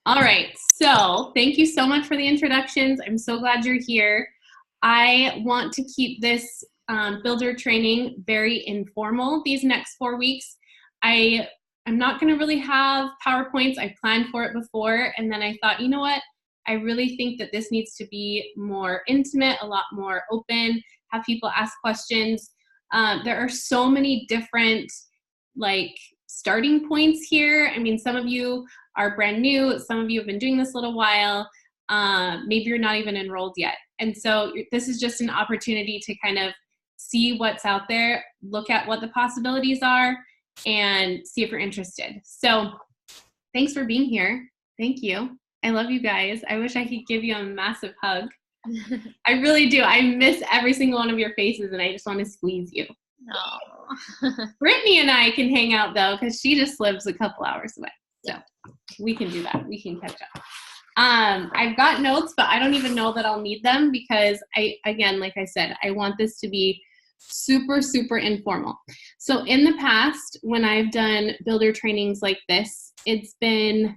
All right. So thank you so much for the introductions. I'm so glad you're here. I want to keep this builder training very informal these next 4 weeks. I'm not going to really have PowerPoints. I planned for it before, and then I thought, you know what? I really think that this needs to be more intimate, a lot more open, have people ask questions. There are so many different like starting points here. I mean, some of you are brand new. Some of you have been doing this a little while. Maybe you're not even enrolled yet. And so this is just an opportunity to kind of see what's out there, look at what the possibilities are, and see if you're interested. So thanks for being here. Thank you. I love you guys. I wish I could give you a massive hug. I really do. I miss every single one of your faces, and I just want to squeeze you. No. Brittany and I can hang out, though, because she just lives a couple hours away. So we can do that. We can catch up. I've got notes, but I don't even know that I'll need them because again, like I said, I want this to be super, super informal. So in the past, when I've done builder trainings like this, it's been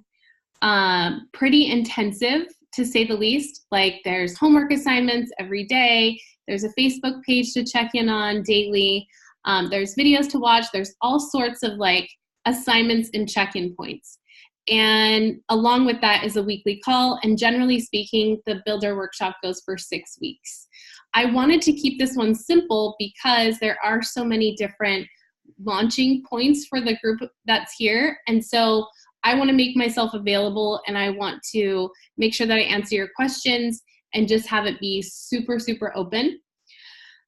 pretty intensive, to say the least. Like there's homework assignments every day. There's a Facebook page to check in on daily. There's videos to watch. There's all sorts of like assignments and check-in points. And along with that is a weekly call. And generally speaking, the builder workshop goes for 6 weeks. I wanted to keep this one simple because there are so many different launching points for the group that's here. And so I want to make myself available, and I want to make sure that I answer your questions and just have it be super, super open.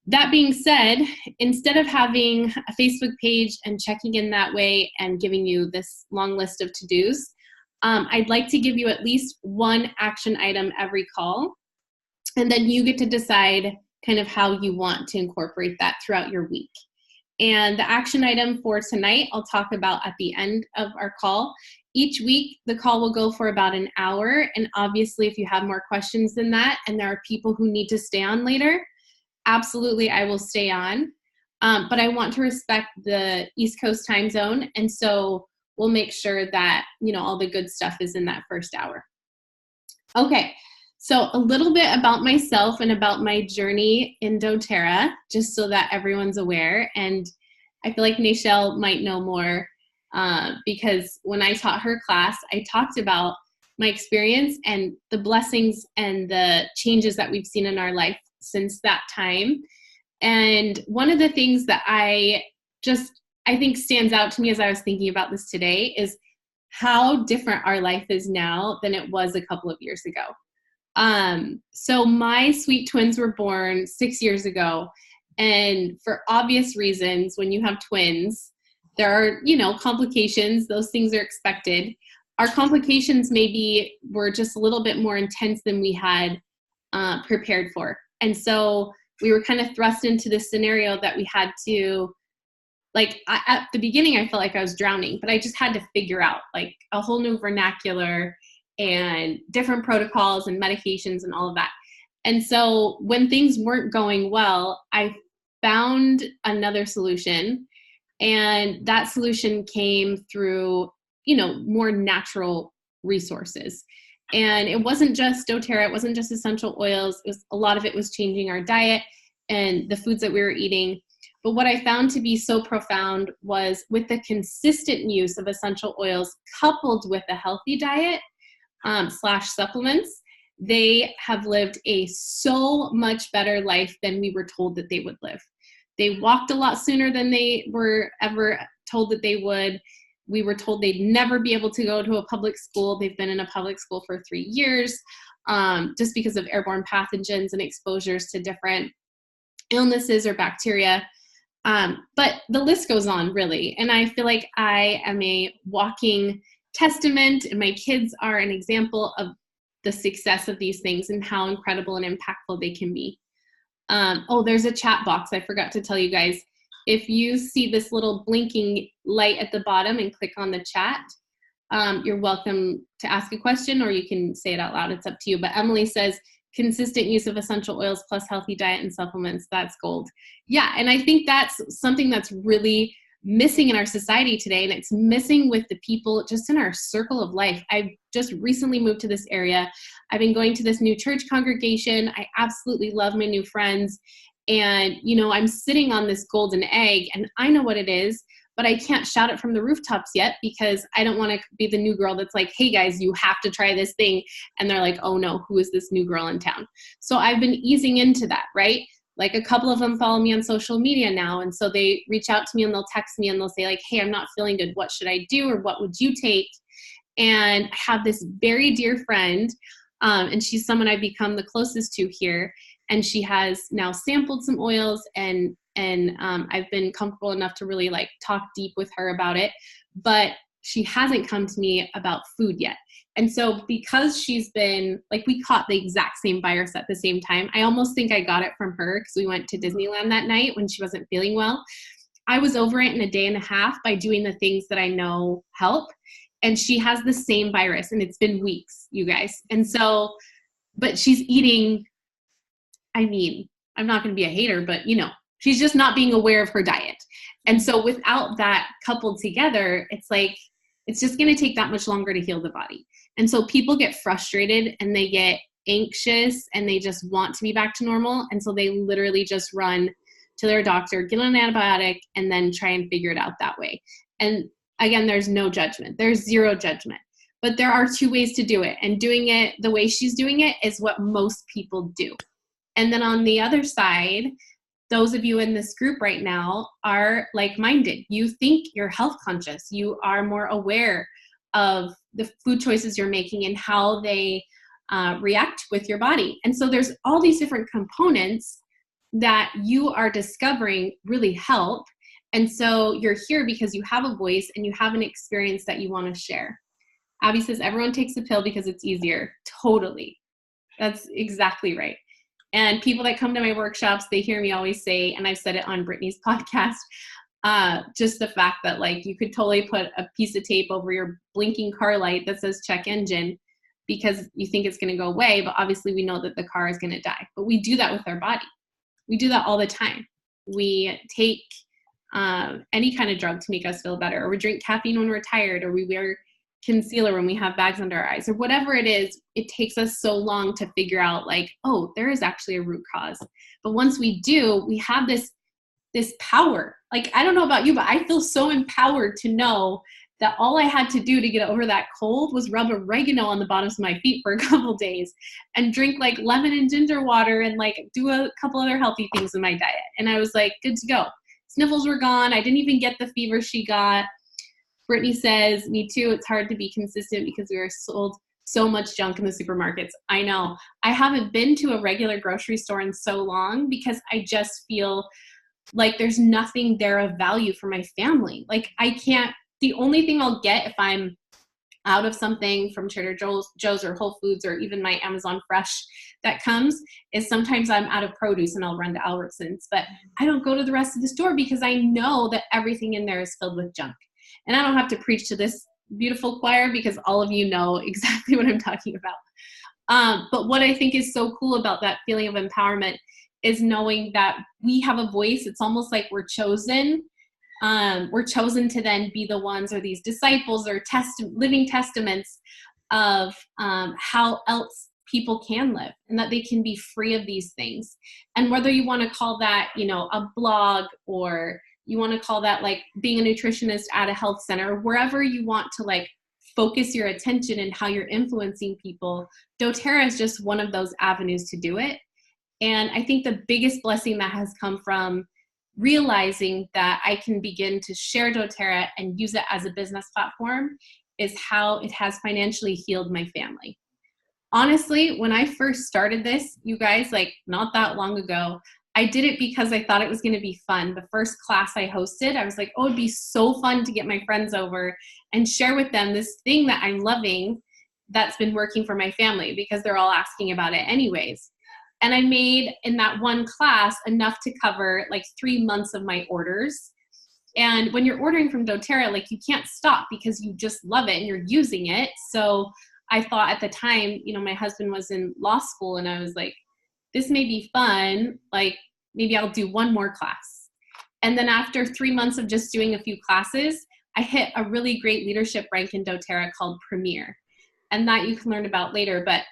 That being said, instead of having a Facebook page and checking in that way and giving you this long list of to-dos, I'd like to give you at least one action item every call, and then you get to decide kind of how you want to incorporate that throughout your week. And the action item for tonight, I'll talk about at the end of our call. Each week, the call will go for about an hour, and obviously if you have more questions than that and there are people who need to stay on later, absolutely, I will stay on. But I want to respect the East Coast time zone. And so we'll make sure that, all the good stuff is in that first hour. Okay, so a little bit about myself and about my journey in doTERRA, just so that everyone's aware. And I feel like Nichelle might know more because when I taught her class, I talked about my experience and the blessings and the changes that we've seen in our life since that time. And one of the things that I think stands out to me as I was thinking about this today is how different our life is now than it was a couple of years ago. So my sweet twins were born 6 years ago. And for obvious reasons, when you have twins, there are, complications. Those things are expected. Our complications maybe were just a little bit more intense than we had prepared for. And so we were kind of thrust into this scenario that we had to, at the beginning, I felt like I was drowning, but I just had to figure out like a whole new vernacular and different protocols and medications and all of that. And so when things weren't going well, I found another solution. And that solution came through, more natural resources. And it wasn't just doTERRA, it wasn't just essential oils. A lot of it was changing our diet and the foods that we were eating. But what I found to be so profound was with the consistent use of essential oils coupled with a healthy diet / supplements, they have lived a so much better life than we were told that they would live. They walked a lot sooner than they were ever told that they would. We were told they'd never be able to go to a public school. They've been in a public school for 3 years just because of airborne pathogens and exposures to different illnesses or bacteria. But the list goes on, really. And I feel like I am a walking testament, and my kids are an example of the success of these things and how incredible and impactful they can be. There's a chat box. I forgot to tell you guys. If you see this little blinking light at the bottom and click on the chat, you're welcome to ask a question, or you can say it out loud. It's up to you. But Emily says, consistent use of essential oils plus healthy diet and supplements, that's gold. Yeah, and I think that's something that's really missing in our society today, and it's missing with the people just in our circle of life. I've just recently moved to this area. I've been going to this new church congregation. I absolutely love my new friends. And, I'm sitting on this golden egg, and I know what it is, but I can't shout it from the rooftops yet because I don't want to be the new girl that's like, hey guys, you have to try this thing. And they're like, oh no, who is this new girl in town? So I've been easing into that, right? Like a couple of them follow me on social media now. And so they reach out to me and they'll text me and they'll say like, hey, I'm not feeling good. What should I do? Or what would you take? And I have this very dear friend, and she's someone I've become the closest to here. And she has now sampled some oils, and I've been comfortable enough to really like talk deep with her about it, but she hasn't come to me about food yet. And so because she's been like, we caught the exact same virus at the same time. I almost think I got it from her because we went to Disneyland that night when she wasn't feeling well. I was over it in a day and a half by doing the things that I know help. And she has the same virus, and it's been weeks, you guys. And so, but she's eating, I'm not going to be a hater, but she's just not being aware of her diet. And so without that coupled together, it's like, it's just going to take that much longer to heal the body. And so people get frustrated and they get anxious and they just want to be back to normal. And so they literally just run to their doctor, get on an antibiotic, and then try and figure it out that way. And again, there's no judgment. There's zero judgment. But there are two ways to do it. And doing it the way she's doing it is what most people do. And then on the other side, those of you in this group right now are like-minded. You think you're health conscious. You are more aware of the food choices you're making and how they react with your body. And so there's all these different components that you are discovering really help. And so you're here because you have a voice and you have an experience that you want to share. Abby says, everyone takes a pill because it's easier. Totally. That's exactly right. And people that come to my workshops, they hear me always say, and I've said it on Brittany's podcast, just the fact that like you could totally put a piece of tape over your blinking car light that says check engine because you think it's going to go away, but obviously we know that the car is going to die. But we do that with our body. We do that all the time. We take any kind of drug to make us feel better, or we drink caffeine when we're tired, or we wear concealer when we have bags under our eyes, or whatever it is. It takes us so long to figure out like, oh, there is actually a root cause. But once we do, we have this power. Like, I don't know about you, but I feel so empowered to know that all I had to do to get over that cold was rub oregano on the bottoms of my feet for a couple days and drink like lemon and ginger water and like do a couple other healthy things in my diet. And I was like, good to go. Sniffles were gone. I didn't even get the fever she got. Brittany says, me too. It's hard to be consistent because we are sold so much junk in the supermarkets. I know. I haven't been to a regular grocery store in so long because I just feel like there's nothing there of value for my family. Like the only thing I'll get if I'm out of something from Trader Joe's or Whole Foods or even my Amazon Fresh that comes is sometimes I'm out of produce and I'll run to Albertsons. But I don't go to the rest of the store because I know that everything in there is filled with junk. And I don't have to preach to this beautiful choir because all of you know exactly what I'm talking about. But what I think is so cool about that feeling of empowerment is knowing that we have a voice. It's almost like we're chosen. We're chosen to then be the ones, or these disciples or living testaments of how else people can live and that they can be free of these things. And whether you want to call that, a blog, or you want to call that like being a nutritionist at a health center, wherever you want to like focus your attention and how you're influencing people, doTERRA is just one of those avenues to do it. And I think the biggest blessing that has come from realizing that I can begin to share doTERRA and use it as a business platform is how it has financially healed my family. Honestly, when I first started this, you guys, like not that long ago, I did it because I thought it was going to be fun. The first class I hosted, I was like, oh, it'd be so fun to get my friends over and share with them this thing that I'm loving that's been working for my family because they're all asking about it anyways. And I made in that one class enough to cover like 3 months of my orders. And when you're ordering from doTERRA, like you can't stop because you just love it and you're using it. So I thought at the time, my husband was in law school and I was like, this may be fun. Like maybe I'll do one more class. And then after 3 months of just doing a few classes, I hit a really great leadership rank in doTERRA called Premier. And that you can learn about later. But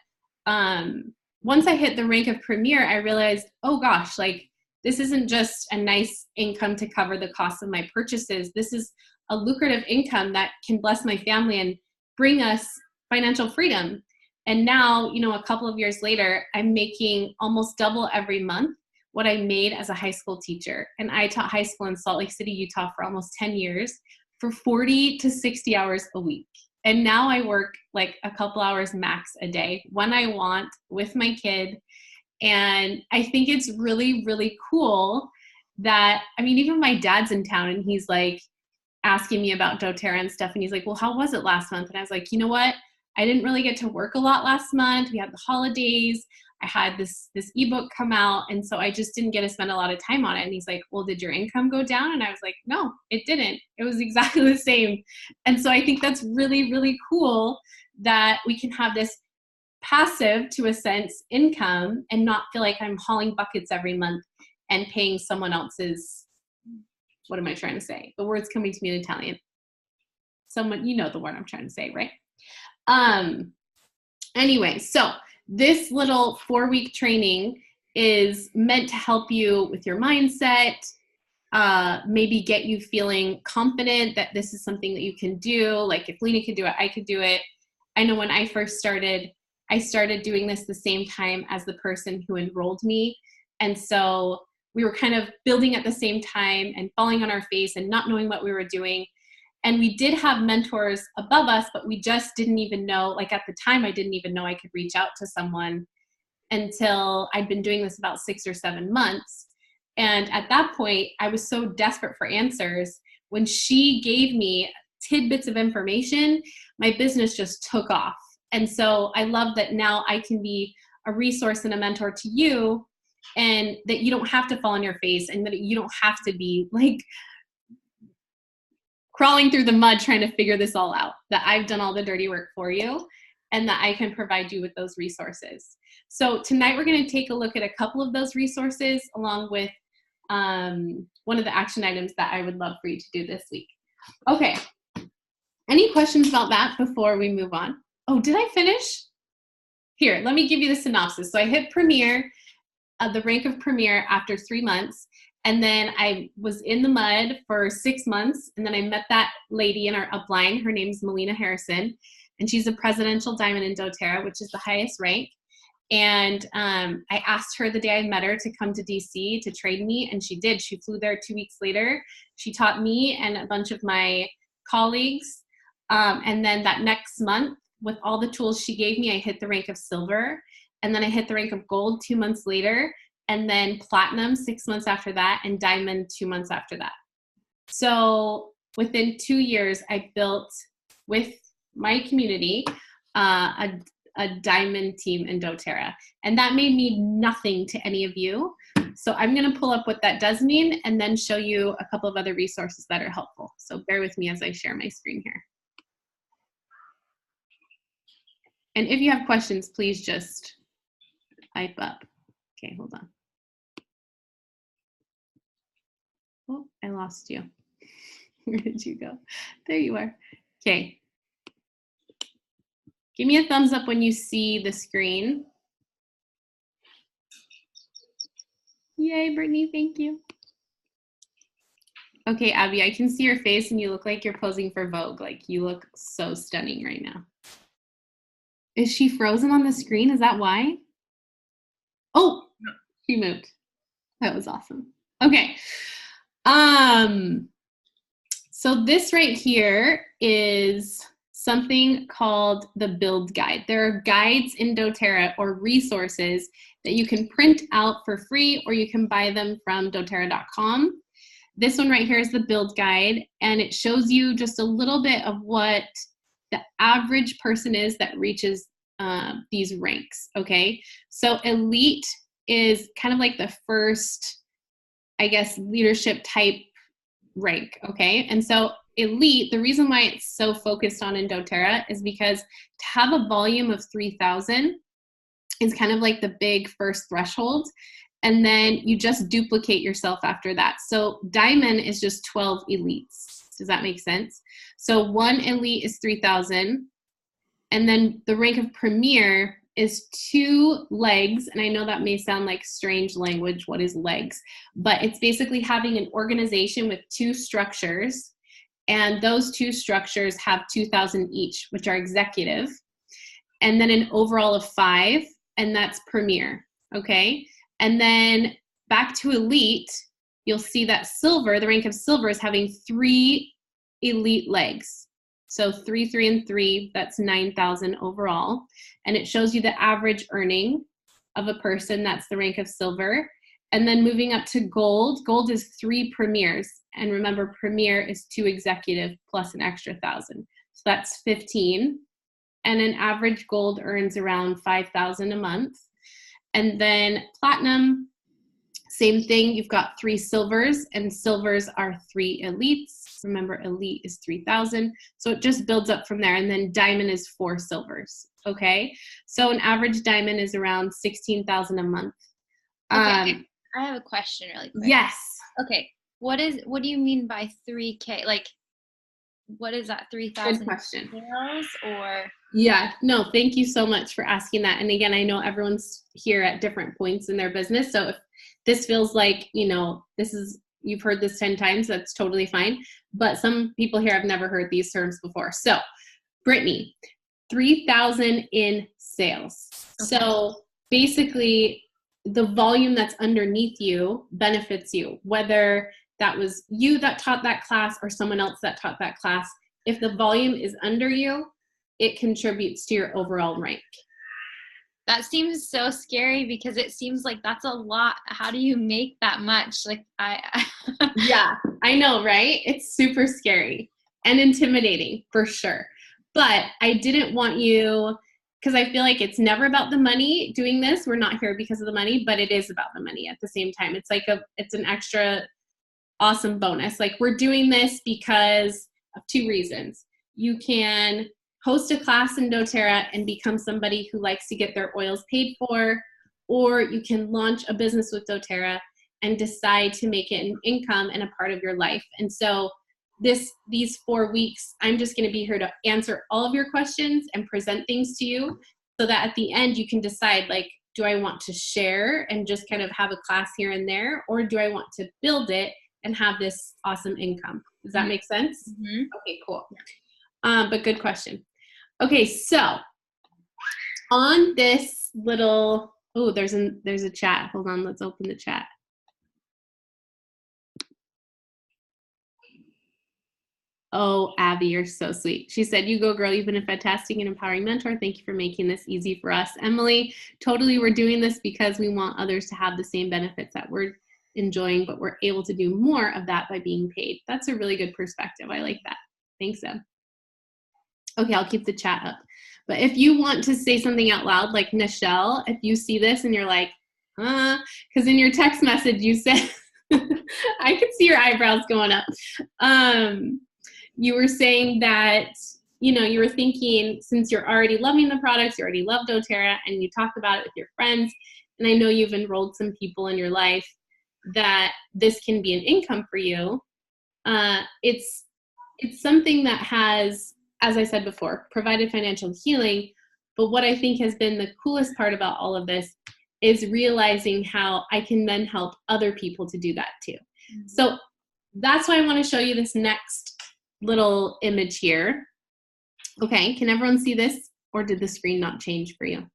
once I hit the rank of Premier, I realized, oh gosh, like this isn't just a nice income to cover the cost of my purchases. This is a lucrative income that can bless my family and bring us financial freedom. And now, you know, a couple of years later, I'm making almost double every month what I made as a high school teacher. And I taught high school in Salt Lake City, Utah for almost 10 years for 40 to 60 hours a week. And now I work like a couple hours max a day when I want with my kid. And I think it's really, really cool that, I mean, even my dad's in town and he's like asking me about doTERRA and stuff. And he's like, well, how was it last month? And I was like, you know what? I didn't really get to work a lot last month. We had the holidays. I had this ebook come out. And so I just didn't get to spend a lot of time on it. And he's like, well, did your income go down? And I was like, no, it didn't. It was exactly the same. And so I think that's really, really cool that we can have this passive, to a sense, income and not feel like I'm hauling buckets every month and paying someone else's, what am I trying to say? The word's coming to me in Italian. Someone, you know the word I'm trying to say, right? Anyway, so this little 4-week training is meant to help you with your mindset, maybe get you feeling confident that this is something that you can do. Like if Lena could do it, I could do it. I know when I first started, I started doing this the same time as the person who enrolled me. And so we were kind of building at the same time and falling on our face and not knowing what we were doing. And we did have mentors above us, but we just didn't even know, like at the time, I didn't even know I could reach out to someone until I'd been doing this about 6 or 7 months. And at that point, I was so desperate for answers. When she gave me tidbits of information, my business just took off. And so I love that now I can be a resource and a mentor to you, and that you don't have to fall on your face, and that you don't have to be like crawling through the mud trying to figure this all out, that I've done all the dirty work for you and that I can provide you with those resources. So tonight we're going to take a look at a couple of those resources along with one of the action items that I would love for you to do this week. Okay. Any questions about that before we move on? Oh, did I finish? Here, let me give you the synopsis. So I hit Premier, the rank of Premier after 3 months. And then I was in the mud for 6 months. And then I met that lady in our upline. Her name's Melina Harrison. And she's a presidential diamond in doTERRA, which is the highest rank. And I asked her the day I met her to come to DC to train me. And she did. She flew there 2 weeks later. She taught me and a bunch of my colleagues. And then that next month, with all the tools she gave me, I hit the rank of silver. And then I hit the rank of gold 2 months later. And then platinum 6 months after that, and diamond 2 months after that. So within 2 years, I built with my community a diamond team in doTERRA. And that may mean nothing to any of you. So I'm going to pull up what that does mean and then show you a couple of other resources that are helpful. So bear with me as I share my screen here. And if you have questions, please just type up. Okay, hold on. Oh, I lost you. Where did you go? There you are. Okay. Give me a thumbs up when you see the screen. Yay, Brittany, thank you. Okay, Abby, I can see your face and you look like you're posing for Vogue. Like you look so stunning right now. Is she frozen on the screen? Is that why? Oh, she moved. That was awesome. Okay. So this right here is something called the Build Guide. There are guides in doTERRA or resources that you can print out for free, or you can buy them from doTERRA.com. This one right here is the Build Guide, and it shows you just a little bit of what the average person is that reaches these ranks, okay? So elite is kind of like the first, I guess, leadership type rank, okay? And so elite, the reason why it's so focused on in doTERRA is because to have a volume of 3,000 is kind of like the big first threshold. And then you just duplicate yourself after that. So diamond is just 12 elites. Does that make sense? So one elite is 3,000. And then the rank of premier is 2 legs. And I know that may sound like strange language. What is legs? But it's basically having an organization with 2 structures. And those 2 structures have 2,000 each, which are executive. And then an overall of 5, and that's premier. Okay. And then back to elite, you'll see that silver, the rank of silver, is having 3 elite legs. So 3, 3, and 3, that's 9,000 overall. And it shows you the average earning of a person. That's the rank of silver. And then moving up to gold, gold is 3 premiers. And remember, premier is 2 executive plus an extra 1,000. So that's 15. And an average gold earns around 5,000 a month. And then platinum, same thing. You've got 3 silvers, and silvers are 3 elites. Remember, elite is 3,000. So it just builds up from there. And then diamond is 4 silvers. Okay. So an average diamond is around 16,000 a month. Okay. I have a question really quick. Yes. Okay. What do you mean by 3K? Like, what is that? 3,000 Good question. sales or? Yeah, no, thank you so much for asking that. And again, I know everyone's here at different points in their business. So if this feels like, you've heard this 10 times, that's totally fine. But some people here have never heard these terms before. So Brittany, 3,000 in sales. Okay. So basically the volume that's underneath you benefits you, whether that was you that taught that class or someone else that taught that class. If the volume is under you, it contributes to your overall rank. That seems so scary because it seems like that's a lot. How do you make that much? Like Yeah, I know, right? It's super scary and intimidating for sure. But I didn't want you, because I feel like it's never about the money doing this. We're not here because of the money, but it is about the money at the same time. It's like it's an extra awesome bonus. Like, we're doing this because of 2 reasons. You can host a class in doTERRA and become somebody who likes to get their oils paid for, or you can launch a business with doTERRA and decide to make it an income and a part of your life. And so these 4 weeks, I'm just going to be here to answer all of your questions and present things to you so that at the end you can decide, like, do I want to share and just kind of have a class here and there, or do I want to build it and have this awesome income? Does that make sense? Mm-hmm. Okay, cool. But good question. Okay, so on this little, there's a chat. Hold on, let's open the chat. Oh, Abby, you're so sweet. She said, "You go, girl. You've been a fantastic and empowering mentor. Thank you for making this easy for us." Emily, totally, we're doing this because we want others to have the same benefits that we're enjoying, but we're able to do more of that by being paid. That's a really good perspective. I like that. Thanks, Em. Okay, I'll keep the chat up. But if you want to say something out loud, like Nichelle, if you see this and you're like, because in your text message you said, I could see your eyebrows going up. You were saying that, you were thinking, since you're already loving the products, you already love doTERRA, and you talked about it with your friends, and I know you've enrolled some people in your life, that this can be an income for you. It's something that has, as I said before, provided financial healing. But what I think has been the coolest part about all of this is realizing how I can then help other people to do that too. Mm-hmm. So that's why I want to show you this next little image here. Okay, can everyone see this? Or did the screen not change for you?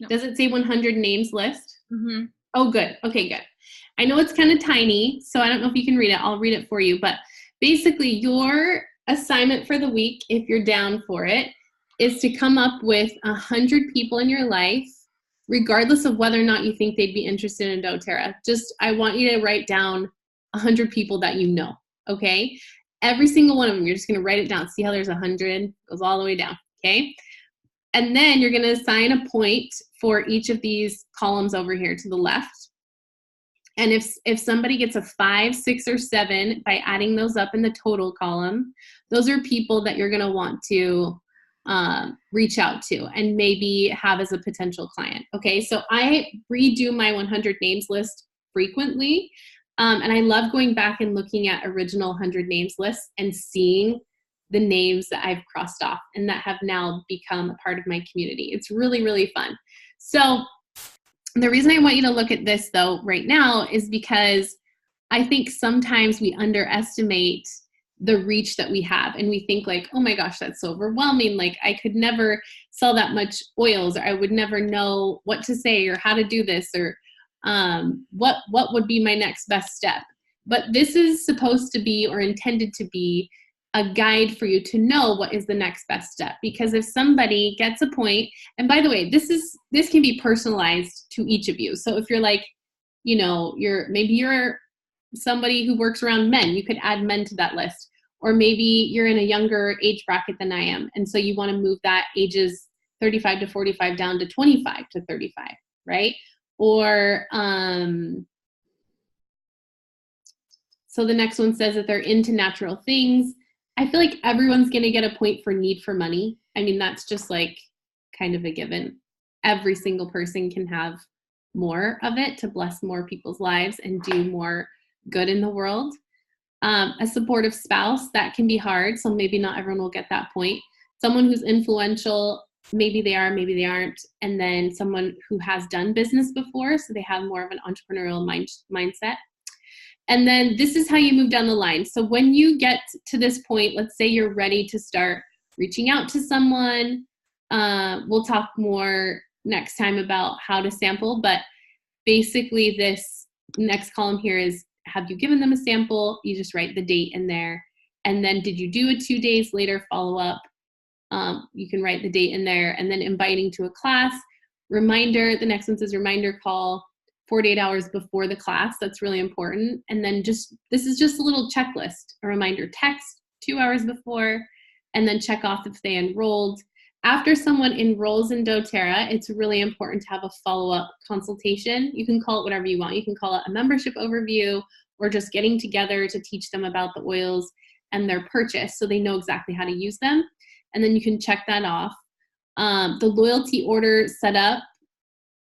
No. Does it say 100 names list? Mm-hmm. Oh, good. Okay, good. I know it's kind of tiny, so I don't know if you can read it. I'll read it for you. But basically, your assignment for the week, if you're down for it, is to come up with 100 people in your life, regardless of whether or not you think they'd be interested in doTERRA. Just, I want you to write down 100 people that you know, okay? Every single one of them, you're just going to write it down. See how there's 100? Goes all the way down, okay? And then you're going to assign a point for each of these columns over here to the left. And if somebody gets a 5, 6, or 7 by adding those up in the total column, those are people that you're going to want to reach out to and maybe have as a potential client. Okay, so I redo my 100 names list frequently. And I love going back and looking at original 100 names lists and seeing the names that I've crossed off and that have now become a part of my community. It's really, really fun. So the reason I want you to look at this though right now is because I think sometimes we underestimate the reach that we have, and we think like, oh my gosh, that's so overwhelming. Like I could never sell that much oils, or I would never know what to say or how to do this, or what would be my next best step. But this is supposed to be, or intended to be, a guide for you to know what is the next best step. Because if somebody gets a point, and by the way, this can be personalized to each of you. So if you're like, you know, maybe you're somebody who works around men, you could add men to that list. Or maybe you're in a younger age bracket than I am, and so you want to move that ages 35 to 45 down to 25 to 35, right? Or so the next one says that they're into natural things. I feel like everyone's going to get a point for need for money. I mean, that's just like kind of a given. Every single person can have more of it to bless more people's lives and do more good in the world. A supportive spouse, that can be hard, so maybe not everyone will get that point. Someone who's influential, maybe they are, maybe they aren't. And then someone who has done business before, so they have more of an entrepreneurial mindset. And then this is how you move down the line. So when you get to this point, let's say you're ready to start reaching out to someone. We'll talk more next time about how to sample, but basically this next column here is, have you given them a sample? You just write the date in there. And then did you do a 2 days later follow-up? You can write the date in there. And then inviting to a class. Reminder, the next one says reminder call 48 hours before the class. That's really important. And then this is just a little checklist. A reminder text 2 hours before, and then check off if they enrolled. After someone enrolls in doTERRA, it's really important to have a follow-up consultation. You can call it whatever you want. You can call it a membership overview, or just getting together to teach them about the oils and their purchase so they know exactly how to use them. And then you can check that off. The loyalty order setup,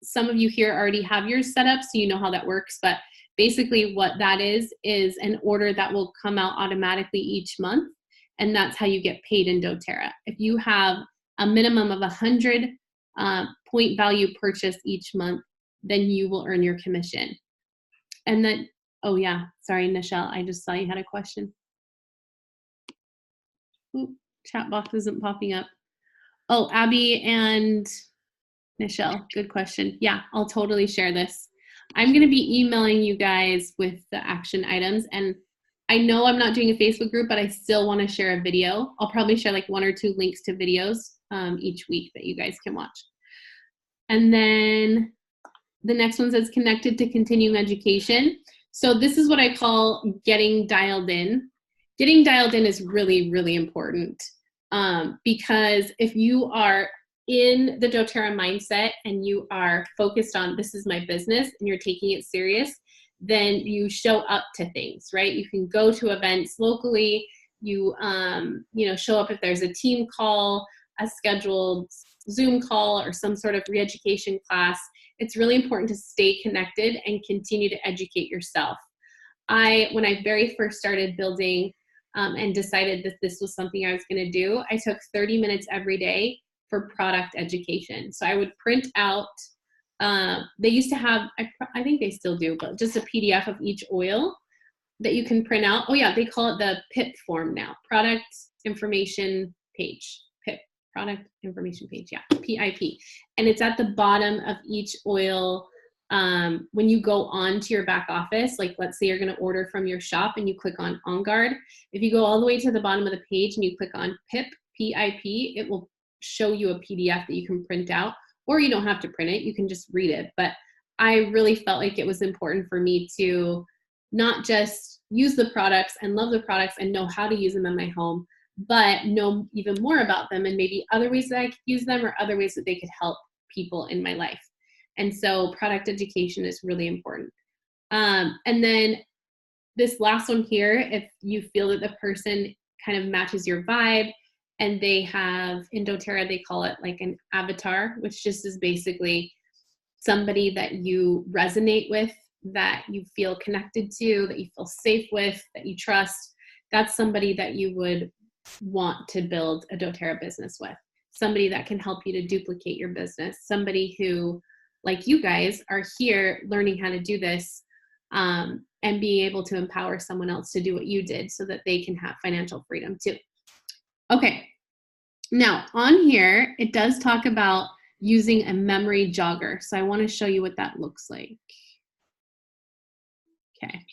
some of you here already have yours set up, so you know how that works. But basically what that is an order that will come out automatically each month. And that's how you get paid in doTERRA. If you have a minimum of 100 point value purchase each month, then you will earn your commission. And then, oh yeah, sorry, Nichelle, I just saw you had a question. Oop, chat box isn't popping up. Oh, Abby and Nichelle, good question. Yeah, I'll totally share this. I'm gonna be emailing you guys with the action items, and I know I'm not doing a Facebook group, but I still want to share a video. I'll probably share like 1 or 2 links to videos each week that you guys can watch. And then the next one says connected to continuing education. So this is what I call getting dialed in. Getting dialed in is really, really important because if you are in the doTERRA mindset and you are focused on this is my business and you're taking it serious, then you show up to things, right? You can go to events locally. You show up if there's a team call, a scheduled Zoom call, or some sort of re-education class. It's really important to stay connected and continue to educate yourself. When I very first started building and decided that this was something I was going to do, I took 30 minutes every day for product education. So I would print out, they used to have, I think they still do, but just a PDF of each oil that you can print out. Oh yeah, they call it the PIP form now, product information page, PIP, product information page, yeah, PIP. And it's at the bottom of each oil. When you go on to your back office, like let's say you're going to order from your shop and you click on On Guard, if you go all the way to the bottom of the page and you click on PIP, PIP, it will show you a PDF that you can print out, or you don't have to print it, you can just read it. But I really felt like it was important for me to not just use the products and love the products and know how to use them in my home, but know even more about them and maybe other ways that I could use them or other ways that they could help people in my life. And so product education is really important. And then this last one here, if you feel that the person kind of matches your vibe and they have, in doTERRA, they call it like an avatar, which just is basically somebody that you resonate with, that you feel connected to, that you feel safe with, that you trust. That's somebody that you would want to build a doTERRA business with. Somebody that can help you to duplicate your business. Somebody who, like you guys, are here learning how to do this, and being able to empower someone else to do what you did so that they can have financial freedom too. Okay, now on here, it does talk about using a memory jogger. So I want to show you what that looks like. Okay,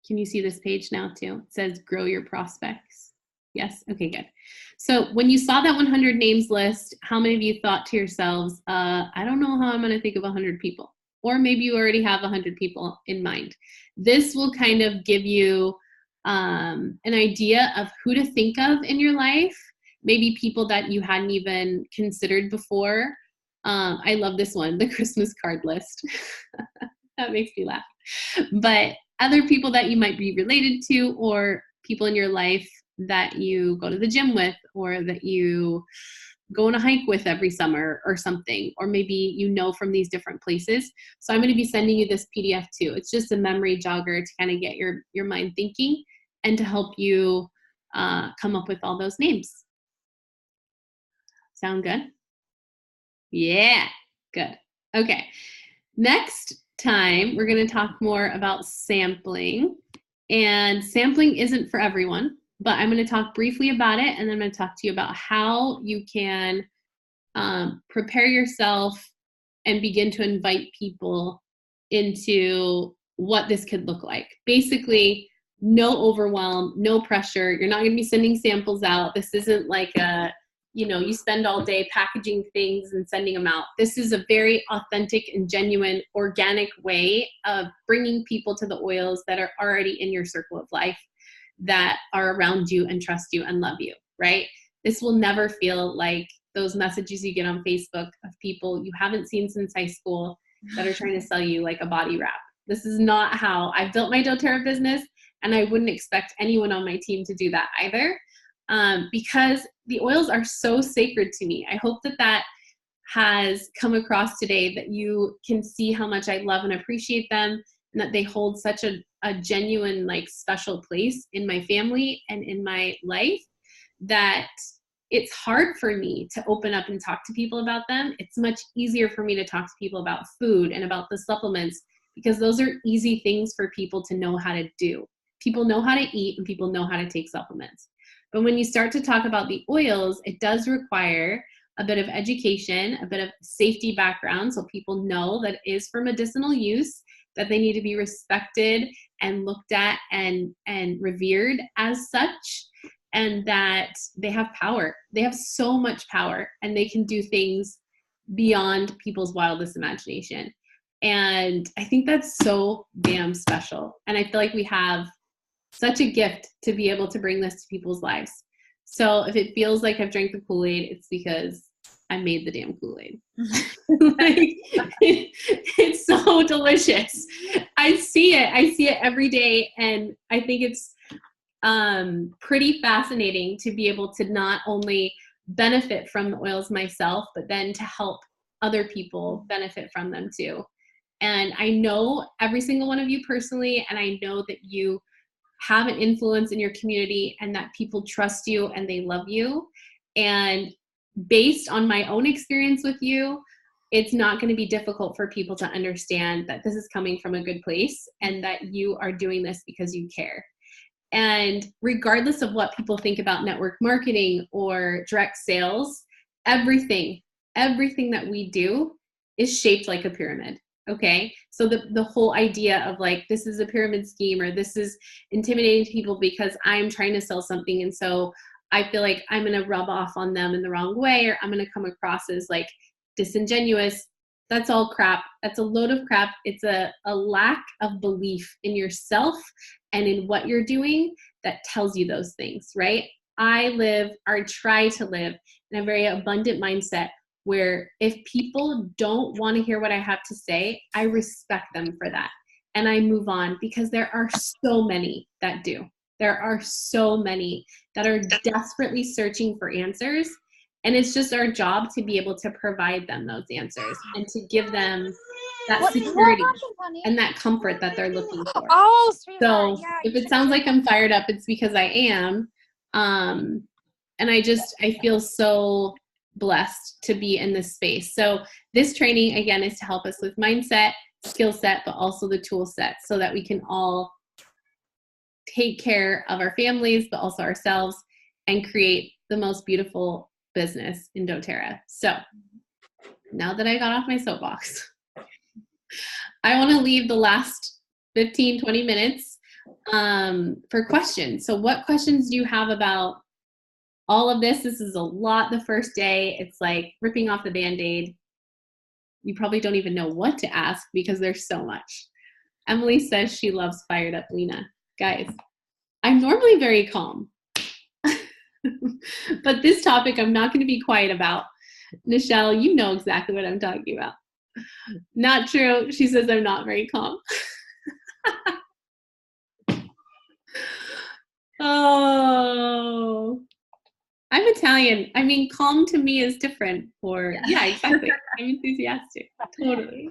can you see this page now too? It says grow your prospects. Yes, okay, good. So when you saw that 100 names list, how many of you thought to yourselves, I don't know how I'm gonna think of 100 people? Or maybe you already have 100 people in mind. This will kind of give you an idea of who to think of in your life, maybe people that you hadn't even considered before. I love this one, the Christmas card list. That makes me laugh. But other people that you might be related to, or people in your life that you go to the gym with, or that you go on a hike with every summer or something, or maybe you know from these different places. So I'm going to be sending you this PDF too. It's just a memory jogger to kind of get your mind thinking and to help you come up with all those names. Sound good? Yeah, good. Okay, next time we're going to talk more about sampling. And sampling isn't for everyone, but I'm going to talk briefly about it, and then I'm going to talk to you about how you can prepare yourself and begin to invite people into what this could look like. Basically, no overwhelm, no pressure. You're not going to be sending samples out. This isn't like you spend all day packaging things and sending them out. This is a very authentic and genuine, organic way of bringing people to the oils that are already in your circle of life, that are around you and trust you and love you, right? This will never feel like those messages you get on Facebook of people you haven't seen since high school that are trying to sell you like a body wrap. This is not how I've built my doTERRA business, and I wouldn't expect anyone on my team to do that either. Because the oils are so sacred to me. I hope that has come across today, that you can see how much I love and appreciate them, and that they hold such a genuine, like, special place in my family and in my life, that it's hard for me to open up and talk to people about them. It's much easier for me to talk to people about food and about the supplements, because those are easy things for people to know how to do. People know how to eat, and people know how to take supplements. But when you start to talk about the oils, it does require a bit of education, a bit of safety background, so people know that it is for medicinal use, that they need to be respected and looked at and revered as such, and that they have power. They have so much power, and they can do things beyond people's wildest imagination. And I think that's so damn special. And I feel like we have such a gift to be able to bring this to people's lives. So if it feels like I've drank the Kool-Aid, it's because I made the damn Kool-Aid. Like, it's so delicious. I see it every day, and I think it's pretty fascinating to be able to not only benefit from the oils myself, but then to help other people benefit from them too. And I know every single one of you personally, and I know that you have an influence in your community, and that people trust you and they love you. And based on my own experience with you, it's not going to be difficult for people to understand that this is coming from a good place, and that you are doing this because you care. And regardless of what people think about network marketing or direct sales, everything that we do is shaped like a pyramid. Okay, so the whole idea of like, this is a pyramid scheme, or this is intimidating to people because I'm trying to sell something, and so I feel like I'm going to rub off on them in the wrong way, or I'm going to come across as like disingenuous. That's all crap. That's a load of crap. It's a lack of belief in yourself and in what you're doing that tells you those things, right? I try to live in a very abundant mindset, where if people don't want to hear what I have to say, I respect them for that. And I move on, because there are so many that do. There are so many that are desperately searching for answers. And it's just our job to be able to provide them those answers and to give them that security and that comfort that they're looking for. Oh, so yeah, if it sounds like I'm fired up, it's because I am. And I feel so blessed to be in this space. So this training, again, is to help us with mindset, skill set, but also the tool set so that we can all take care of our families, but also ourselves, and create the most beautiful business in doTERRA. So now that I got off my soapbox, I want to leave the last 15, 20 minutes for questions. So what questions do you have about all of this? This is a lot the first day. It's like ripping off the Band-Aid. You probably don't even know what to ask because there's so much. Emily says she loves Fired Up Lena. Guys, I'm normally very calm. But this topic I'm not going to be quiet about. Nichelle, you know exactly what I'm talking about. Not true. She says I'm not very calm. Oh, I'm Italian. I mean, calm to me is different. Yeah, exactly. I'm enthusiastic. Totally.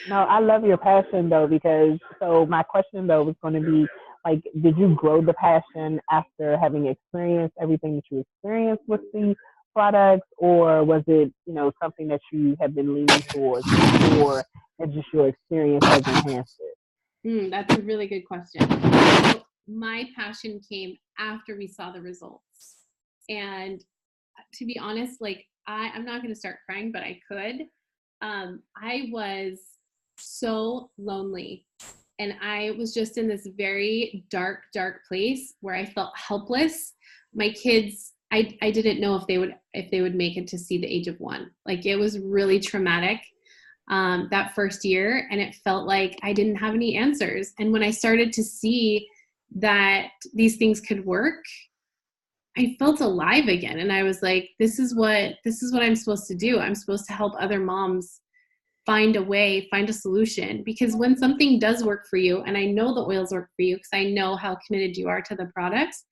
No, I love your passion though, because so my question though was going to be like, did you grow the passion after having experienced everything that you experienced with the products, or was it, something that you have been leaning towards before and just your experience has enhanced it? That's a really good question. So my passion came after we saw the results. And to be honest, like I'm not going to start crying, but I could. I was so lonely, and I was just in this very dark place where I felt helpless. My kids, I didn't know if they would make it to see the age of 1. Like it was really traumatic that first year, and it felt like I didn't have any answers. And when I started to see that these things could work, I felt alive again. And I was like, this is what I'm supposed to do. I'm supposed to help other moms find a way, find a solution. Because when something does work for you, and I know the oils work for you because I know how committed you are to the products,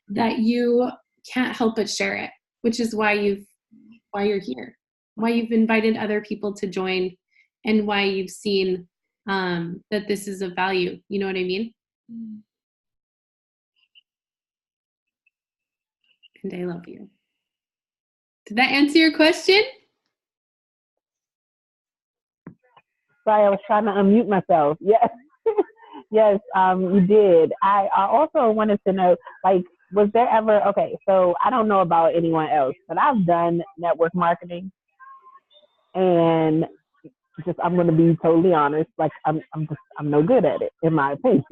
that you can't help but share it, which is why you're here, why you've invited other people to join, and why you've seen that this is of value. You know what I mean? And I love you. Did that answer your question? Sorry, I was trying to unmute myself. Yes. Yes, you did. I also wanted to know, like, was there ever, okay, so I don't know about anyone else, but I've done network marketing, and I'm going to be totally honest, like I'm no good at it, in my opinion.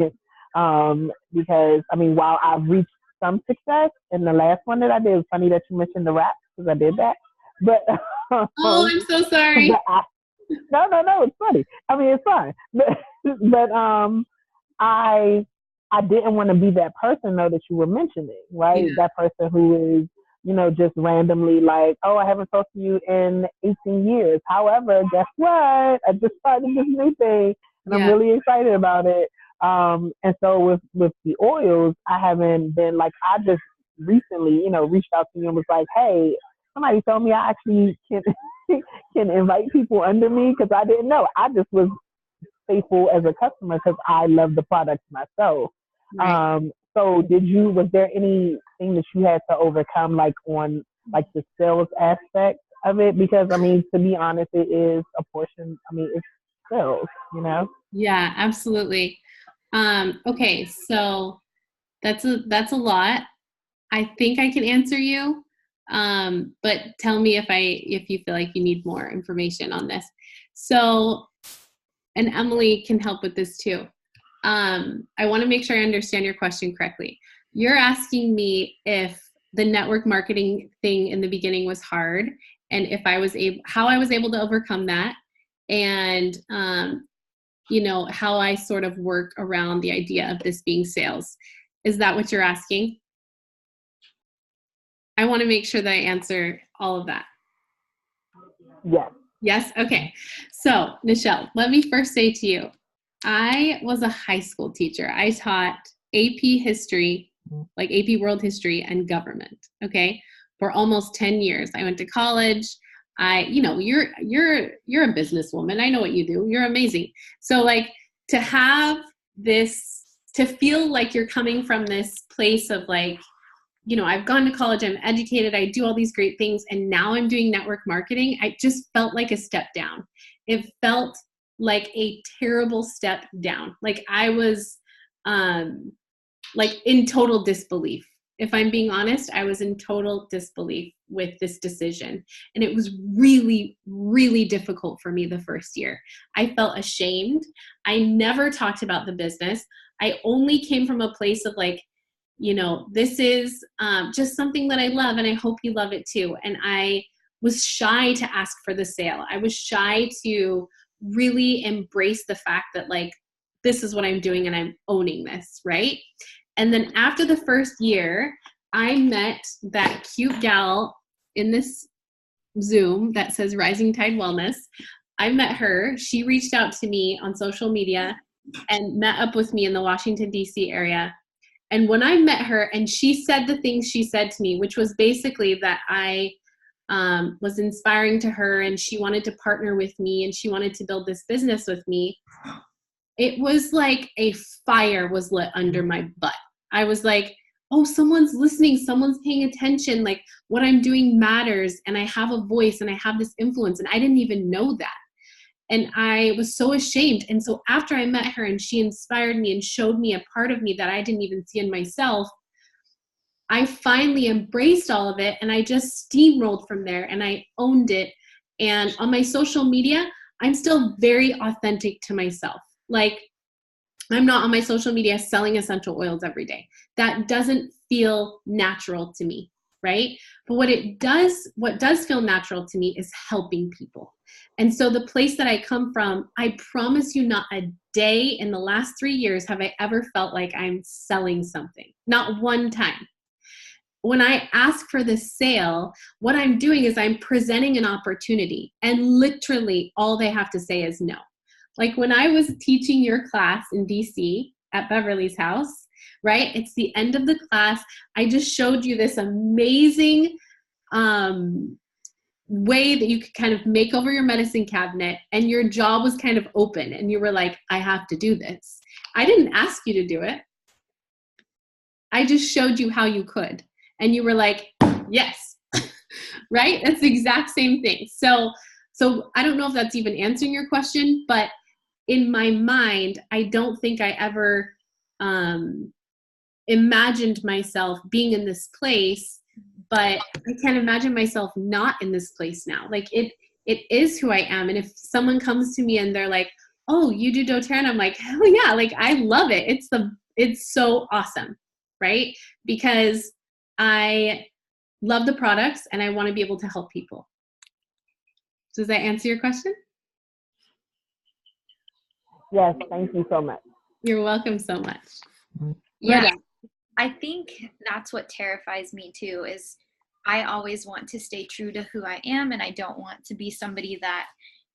Because I mean, while I've reached some success, in the last one that I did, it's funny that you mentioned the rap because I did that, but oh, I'm so sorry. No, it's funny. I mean, it's fine, but I didn't want to be that person though that you were mentioning, right? Yeah. That person who is, just randomly like, oh, I haven't talked to you in 18 years. However, guess what? I just started this new thing, and I'm really excited about it. And so with the oils, I haven't been like, I just recently, reached out to you and was like, hey, somebody told me I actually can invite people under me, because I didn't know. I just was faithful as a customer because I love the products myself. Right. So was there anything that you had to overcome, like on like the sales aspect of it? Because I mean, to be honest, it is a portion. I mean, it's sales, Yeah, absolutely. Okay, so that's a lot. I think I can answer you, but tell me if you feel like you need more information on this. So, and Emily can help with this too. I want to make sure I understand your question correctly. You're asking me if the network marketing thing in the beginning was hard, and if how I was able to overcome that, and how I sort of work around the idea of this being sales. Is that what you're asking? I want to make sure that I answer all of that. Yes. Yes? Okay. So, Nichelle, let me first say to you, I was a high school teacher. I taught AP history, like AP world history and government, okay, for almost 10 years. I went to college. You're a businesswoman. I know what you do. You're amazing. So like to have this, to feel like you're coming from this place of like, I've gone to college, I'm educated, I do all these great things, and now I'm doing network marketing. I just felt like a step down. It felt like a terrible step down. Like I was like in total disbelief. If I'm being honest, I was in total disbelief with this decision. And it was really, really difficult for me the first year. I felt ashamed. I never talked about the business. I only came from a place of like, this is just something that I love and I hope you love it too. And I was shy to ask for the sale. I was shy to really embrace the fact that like, this is what I'm doing and I'm owning this, right? And then after the first year, I met that cute gal in this Zoom that says Rising Tide Wellness. I met her. She reached out to me on social media and met up with me in the Washington, D.C. area. And when I met her and she said the things she said to me, which was basically that I was inspiring to her and she wanted to partner with me and she wanted to build this business with me, it was like a fire was lit under my butt. I was like, oh, someone's listening, someone's paying attention, like what I'm doing matters, and I have a voice and I have this influence, and I didn't even know that. And I was so ashamed. And so after I met her and she inspired me and showed me a part of me that I didn't even see in myself, I finally embraced all of it and I just steamrolled from there and I owned it. And on my social media, I'm still very authentic to myself. Like, I'm not on my social media selling essential oils every day. That doesn't feel natural to me, right? But what does feel natural to me is helping people. And so the place that I come from, I promise you not a day in the last 3 years have I ever felt like I'm selling something. Not one time. When I ask for the sale, what I'm doing is I'm presenting an opportunity, and literally all they have to say is no. Like when I was teaching your class in DC at Beverly's house, right? It's the end of the class. I just showed you this amazing way that you could kind of make over your medicine cabinet, and your jaw was kind of open and you were like, I have to do this. I didn't ask you to do it. I just showed you how you could. And you were like, yes, right? That's the exact same thing. So I don't know if that's even answering your question, but in my mind, I don't think I ever imagined myself being in this place, but I can't imagine myself not in this place now. Like it is who I am. And if someone comes to me and they're like, oh, you do doTERRA, and I'm like, hell yeah, like I love it. It's so awesome, right? Because I love the products and I want to be able to help people. Does that answer your question? Yes, thank you so much. You're welcome so much. Yeah, I think that's what terrifies me too, is I always want to stay true to who I am, and I don't want to be somebody that,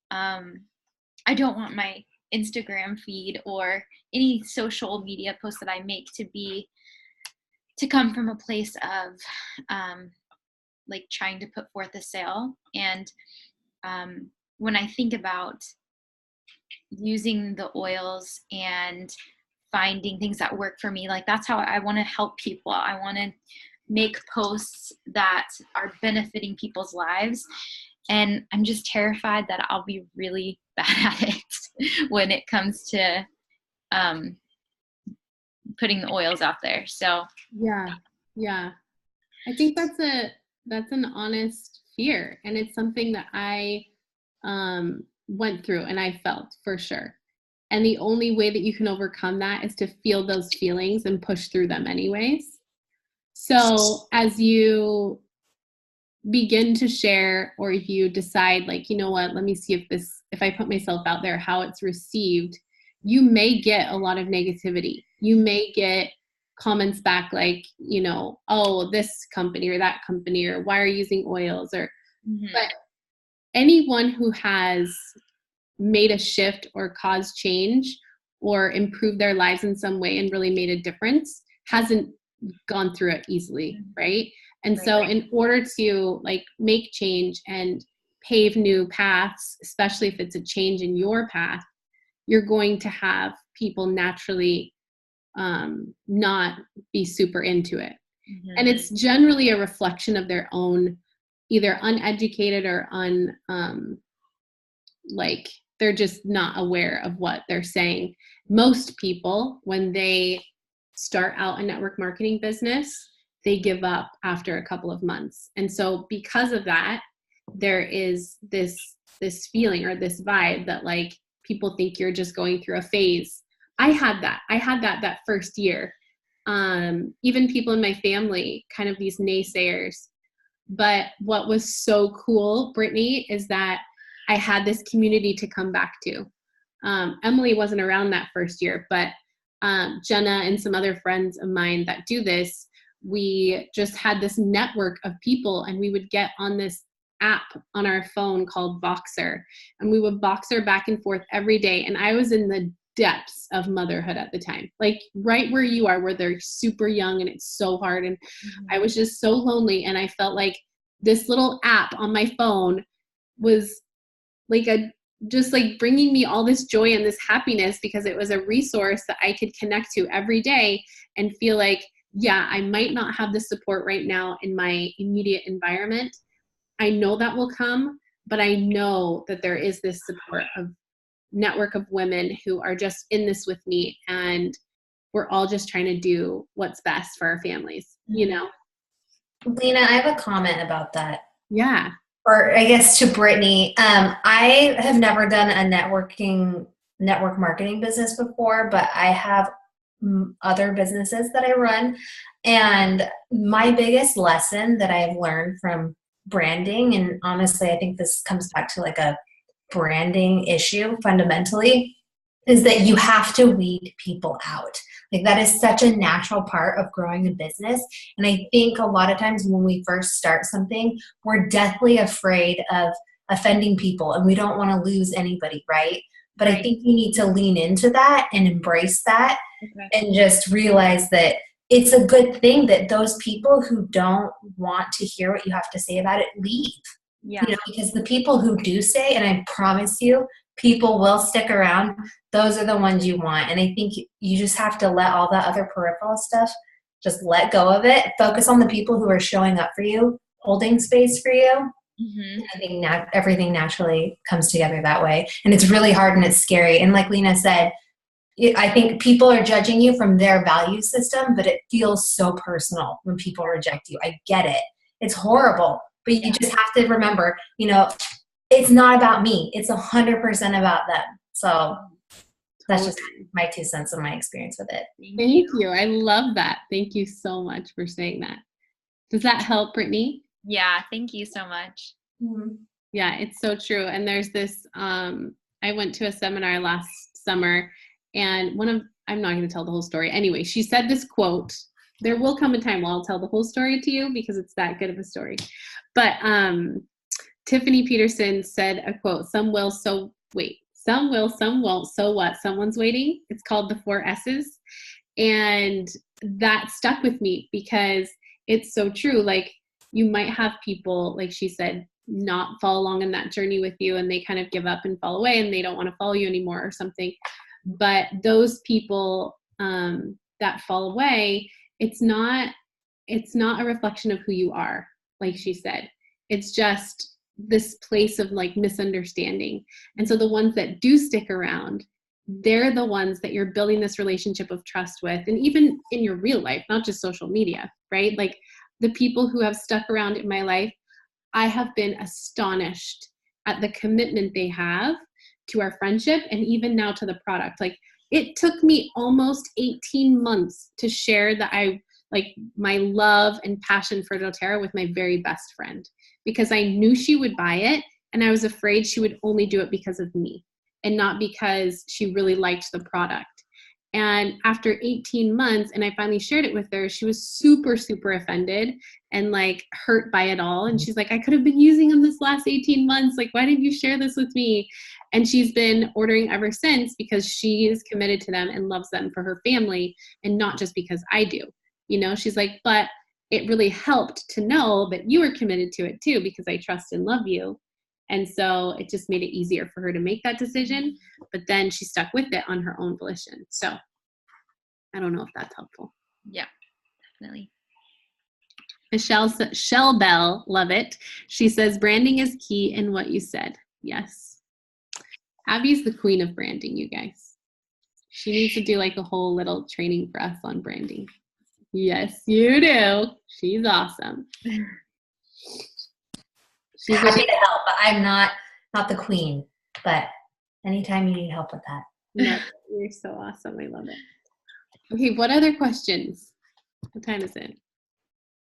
I don't want my Instagram feed or any social media post that I make to come from a place of like trying to put forth a sale. And when I think about using the oils and finding things that work for me, like that's how I want to help people. I want to make posts that are benefiting people's lives. And I'm just terrified that I'll be really bad at it when it comes to putting the oils out there. So yeah, I think that's an honest fear, and it's something that I went through and I felt for sure. And the only way that you can overcome that is to feel those feelings and push through them anyways. So as you begin to share, or if you decide like, you know what, let me see if I put myself out there, how it's received, you may get a lot of negativity. You may get comments back like, oh, this company or that company, or why are you using oils, or, but anyone who has made a shift or caused change or improved their lives in some way and really made a difference hasn't gone through it easily, right? And so in order to like make change and pave new paths, especially if it's a change in your path, you're going to have people naturally not be super into it. And it's generally a reflection of their own, either uneducated or like they're just not aware of what they're saying. Most people, when they start out a network marketing business, they give up after a couple of months. And so because of that, there is this feeling or this vibe that like people think you're just going through a phase. I had that first year. Even people in my family, kind of these naysayers. But what was so cool, Brittany, is that I had this community to come back to. Emily wasn't around that first year, but Jenna and some other friends of mine that do this, we just had this network of people, and we would get on this app on our phone called Voxer, and we would Voxer back and forth every day. And I was in the depths of motherhood at the time, like right where you are, where they're super young and it's so hard. And I was just so lonely, and I felt like this little app on my phone was like just like bringing me all this joy and this happiness, because it was a resource that I could connect to every day and feel like, yeah, I might not have the support right now in my immediate environment. I know that will come, but I know that there is this support of network of women who are just in this with me, and we're all just trying to do what's best for our families, you know? Lena, I have a comment about that. Yeah. Or I guess to Brittany, I have never done a network marketing business before, but I have other businesses that I run. And my biggest lesson that I have learned from branding, and honestly, I think this comes back to like a branding issue fundamentally, is that you have to weed people out. Like that is such a natural part of growing a business. And I think a lot of times when we first start something, we're deathly afraid of offending people and we don't want to lose anybody, right? But I think you need to lean into that and embrace that and just realize that it's a good thing that those people who don't want to hear what you have to say about it leave. Yeah. You know, because the people who do stay, and I promise you, people will stick around, those are the ones you want. And I think you just have to let all that other peripheral stuff, just let go of it. Focus on the people who are showing up for you, holding space for you. I think everything naturally comes together that way. And it's really hard and it's scary. And like Lena said, I think people are judging you from their value system, but it feels so personal when people reject you. I get it. It's horrible. But you just have to remember, you know, it's not about me. It's 100% about them. So that's just my 2 cents of my experience with it. Thank you. I love that. Thank you so much for saying that. Does that help, Brittany? Yeah, thank you so much. Yeah, it's so true. And there's this, I went to a seminar last summer, and I'm not going to tell the whole story. Anyway, she said this quote. There will come a time where I'll tell the whole story to you because it's that good of a story. But Tiffany Peterson said a quote, some will, some won't, so what? Someone's waiting. It's called the 4 S's. And that stuck with me because it's so true. Like you might have people, like she said, not follow along in that journey with you, and they kind of give up and fall away and they don't want to follow you anymore or something. But those people that fall away, it's not a reflection of who you are, like she said. It's just this place of like misunderstanding. And so the ones that do stick around, they're the ones that you're building this relationship of trust with. And even in your real life, not just social media, right? Like the people who have stuck around in my life, I have been astonished at the commitment they have to our friendship and even now to the product. Like it took me almost 18 months to share that my love and passion for doTERRA with my very best friend, because I knew she would buy it and I was afraid she would only do it because of me and not because she really liked the product. And after 18 months, and I finally shared it with her, she was super, super offended and like hurt by it all. And she's like, I could have been using them this last 18 months. Like, why didn't you share this with me? And she's been ordering ever since because she is committed to them and loves them for her family and not just because I do. You know, she's like, but it really helped to know that you were committed to it too because I trust and love you. And so it just made it easier for her to make that decision. But then she stuck with it on her own volition. So I don't know if that's helpful. Yeah, definitely. Michelle Bell, love it. She says, branding is key in what you said. Yes. Abby's the queen of branding, you guys. She needs to do like a whole little training for us on branding. Yes, you do. She's awesome. She's happy to help, but I'm not the queen. But anytime you need help with that. No, you're so awesome. I love it. Okay, what other questions? What time is it?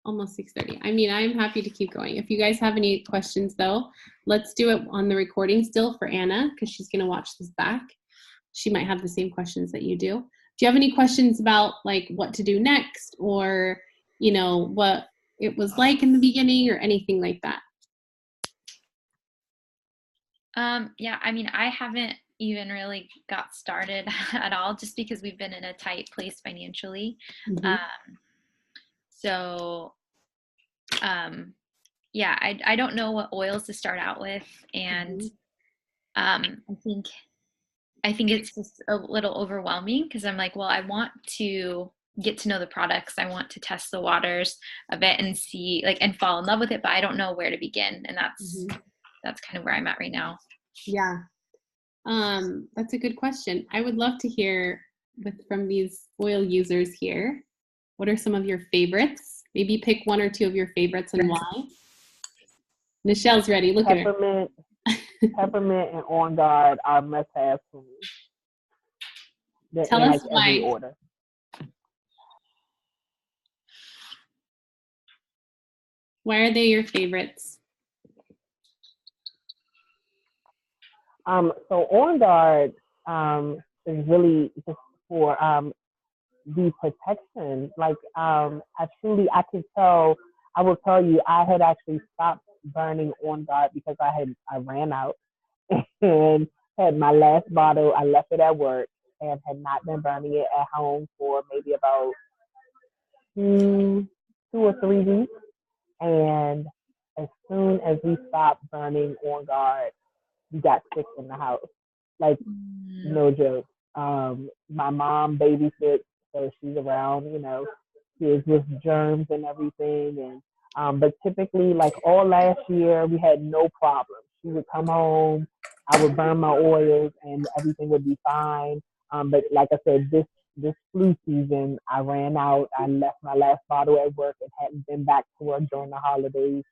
Almost 6:30. I mean, I'm happy to keep going. If you guys have any questions, though, let's do it on the recording still for Anna because she's going to watch this back. She might have the same questions that you do. Do you have any questions about like what to do next or, you know, what it was like in the beginning or anything like that? Yeah, I mean, I haven't even really got started at all just because we've been in a tight place financially. Mm-hmm. Yeah, I don't know what oils to start out with. And I think it's just a little overwhelming because I'm like, well, I want to get to know the products. I want to test the waters of it and see like, and fall in love with it, but I don't know where to begin. And that's kind of where I'm at right now. Yeah. That's a good question. I would love to hear from these oil users here. What are some of your favorites? Maybe pick one or two of your favorites and why. Michelle's ready. Look at her. Peppermint and On Guard are must-haves for me. Tell us why. Order. Why are they your favorites? So On Guard is really just for the protection. Like I could tell. I will tell you, I had actually stopped burning On Guard because I ran out and had my last bottle. I left it at work and had not been burning it at home for maybe about 2 or 3 weeks. And as soon as we stopped burning On Guard, we got sick in the house. Like, no joke. My mom babysits, so she's around, you know, kids with germs and everything. And but typically, like all last year, we had no problem. She would come home, I would burn my oils, and everything would be fine. But like I said, this flu season, I ran out. I left my last bottle at work and hadn't been back to work during the holidays.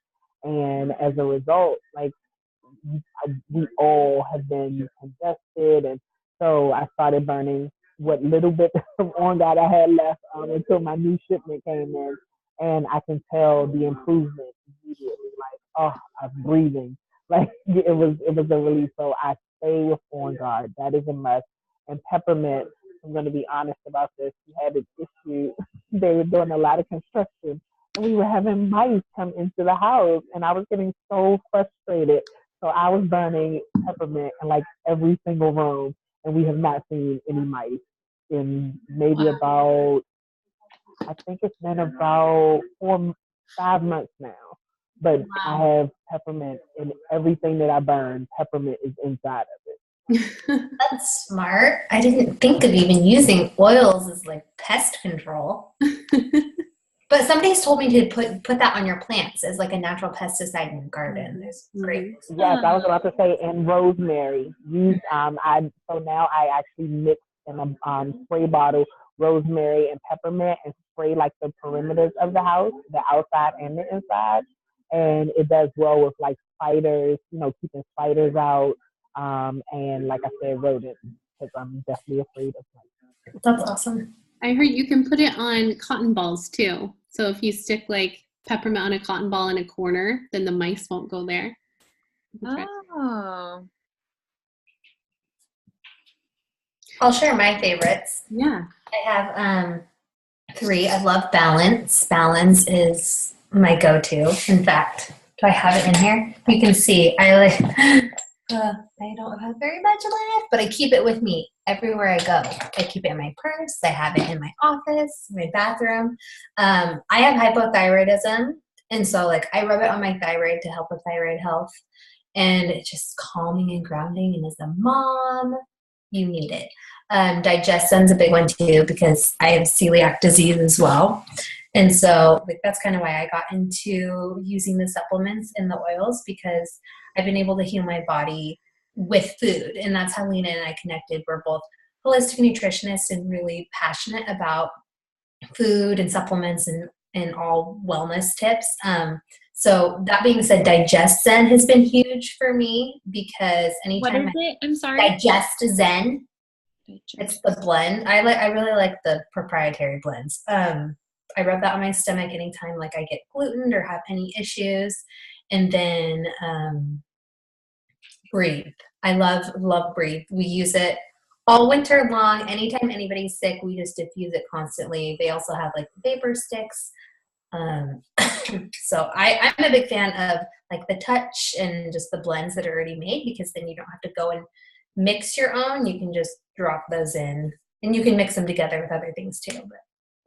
And as a result, like, we all have been congested, and so I started burning what little bit of On Guard I had left until my new shipment came in, and I can tell the improvement immediately. Like, oh, I'm breathing. Like it was a relief. So I stay with On Guard. That is a must. And peppermint. I'm going to be honest about this. We had an issue. They were doing a lot of construction, and we were having mice come into the house, and I was getting so frustrated. So I was burning peppermint in like every single room, and we have not seen any mice in maybe about, I think it's been about 4-5 months now. But I have peppermint in everything that I burn. Peppermint is inside of it. That's smart. I didn't think of even using oils as like pest control. But somebody's told me to put that on your plants as like a natural pesticide in your garden. It's great. Yes, I was about to say, and rosemary. So now I actually mix in a spray bottle rosemary and peppermint and spray like the perimeters of the house, the outside and the inside. And it does well with like spiders, you know, keeping spiders out. And like I said, rodents, because I'm definitely afraid of spiders. That's awesome. I heard you can put it on cotton balls too. So if you stick like peppermint on a cotton ball in a corner, then the mice won't go there. Oh. I'll share my favorites. Yeah. I have 3. I love Balance. Balance is my go-to. In fact, do I have it in here? You can see I don't have very much left, but I keep it with me everywhere I go. I keep it in my purse. I have it in my office, my bathroom. I have hypothyroidism, and so like I rub it on my thyroid to help with thyroid health, and it's just calming and grounding. And as a mom, you need it. Digestion's a big one too because I have celiac disease as well. And so like, that's kind of why I got into using the supplements and the oils because I've been able to heal my body with food. And that's how Lena and I connected. We're both holistic nutritionists and really passionate about food and supplements and all wellness tips. So that being said, Digest Zen has been huge for me because anytime What is it? I'm sorry. Digest Zen. It's the blend. I really like the proprietary blends. I rub that on my stomach anytime like I get gluten or have any issues. And then Breathe. I love Breathe. We use it all winter long. Anytime anybody's sick, we just diffuse it constantly. They also have like vapor sticks. So I'm a big fan of like the touch and just the blends that are already made because then you don't have to go and mix your own. You can just drop those in and you can mix them together with other things too. But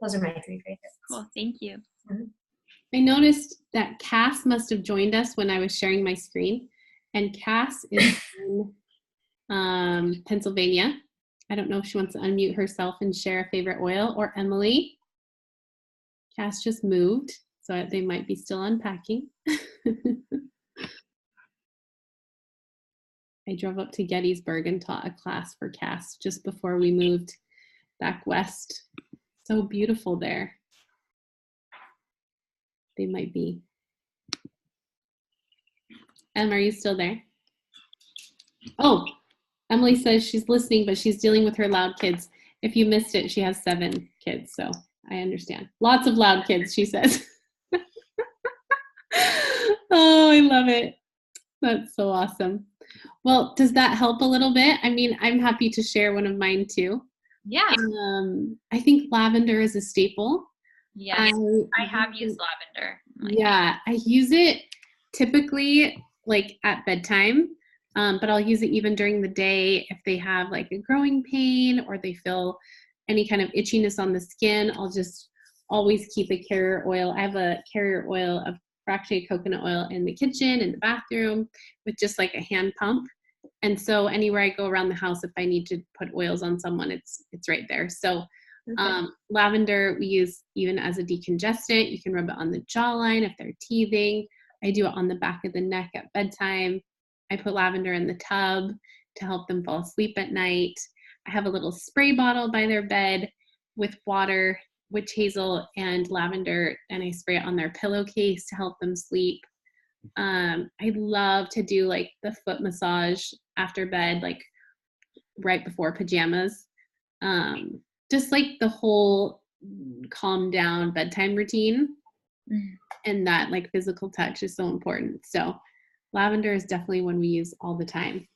those are my 3 favorites. Cool. Thank you. Mm-hmm. I noticed that Cass must have joined us when I was sharing my screen. And Cass is in Pennsylvania. I don't know if she wants to unmute herself and share a favorite oil, or Emily. Cass just moved, so they might be still unpacking. I drove up to Gettysburg and taught a class for Cass just before we moved back west. So beautiful there. They might be. Em, are you still there? Oh, Emily says she's listening, but she's dealing with her loud kids. If you missed it, she has 7 kids, so I understand. Lots of loud kids, she says. Oh, I love it. That's so awesome. Well, does that help a little bit? I mean, I'm happy to share one of mine too. Yeah. I think lavender is a staple. Yes, I have used lavender. Yeah, I use it typically like at bedtime, but I'll use it even during the day if they have like a growing pain or they feel any kind of itchiness on the skin. I'll just always keep a carrier oil. I have a carrier oil of fractionated coconut oil in the kitchen, in the bathroom, with just like a hand pump. And so anywhere I go around the house, if I need to put oils on someone, it's right there. So lavender we use even as a decongestant. You can rub it on the jawline if they're teething. I do it on the back of the neck at bedtime. I put lavender in the tub to help them fall asleep at night. I have a little spray bottle by their bed with water, witch hazel, and lavender, and I spray it on their pillowcase to help them sleep. I love to do like the foot massage after bed, like right before pajamas. Just like the whole calm down bedtime routine. And that like physical touch is so important. So lavender is definitely one we use all the time.